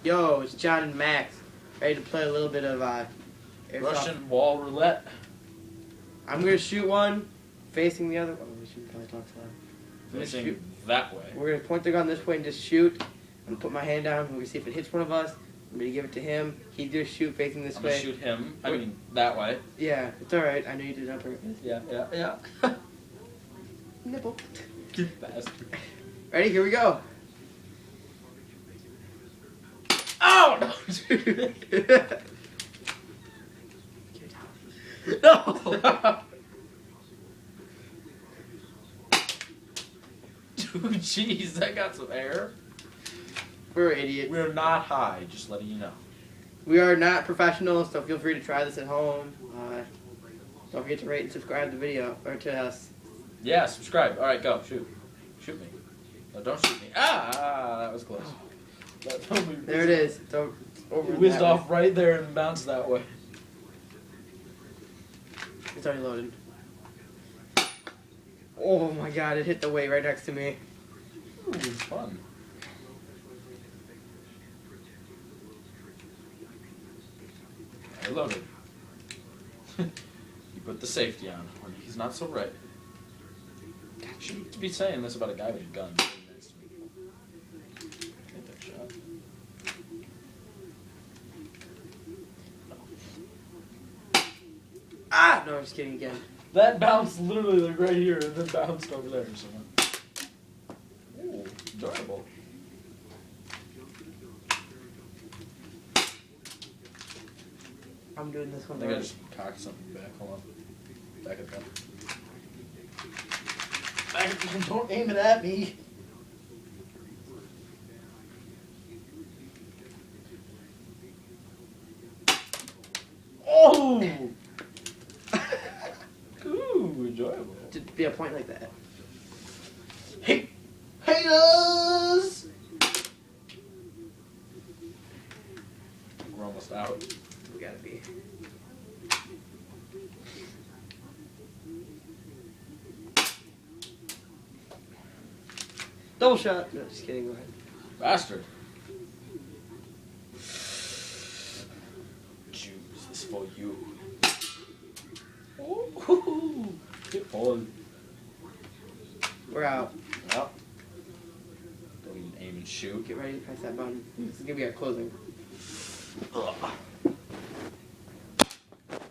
Yo, it's John and Max. Ready to play a little bit of Airsoft. Russian wall roulette. I'm gonna shoot one, facing the other. Oh, we should probably talk slow. Facing that way. We're gonna point the gun this way and just shoot. I'm gonna put my hand down. We're gonna see if it hits one of us. I'm gonna give it to him. He just shoot facing this I'm way. gonna shoot him. I mean that way. Yeah, it's alright. I know you did it on purpose. Yeah. Nipple. You bastard. Ready? Here we go. Oh no! No! Dude, jeez, that got some air. We're idiots. We're not high, just letting you know. We are not professionals, so feel free to try this at home. Don't forget to rate and subscribe to the video, or to us. Yeah, subscribe. Alright, go. Shoot. Shoot me. No, don't shoot me. Ah, that was close. That totally There it is. It's over it whizzed that off way. right there and bounced that way. It's already loaded. Oh my god, it hit the weight right next to me. Ooh, it was fun. I loaded. You put the safety on when he's not so right. God, you shouldn't be saying this about a guy with a gun sitting next to me. Take that shot. Ah! No, I'm just kidding again. That bounced literally like right here and then bounced over there or something. Ooh, enjoyable. I'm doing this one. I think I just cocked something back. Hold on. Back at them. Back at them. Don't aim it at me. Oh! Ooh, enjoyable. Just be a point like that. Hey! Haters! We're almost out. We gotta be. Double shot. No, just kidding. Go ahead. Bastard. Juice is for you. Ooh, get on. We're out. Well, don't even aim and shoot. Get ready to press that button. This is gonna be our closing. Ugh.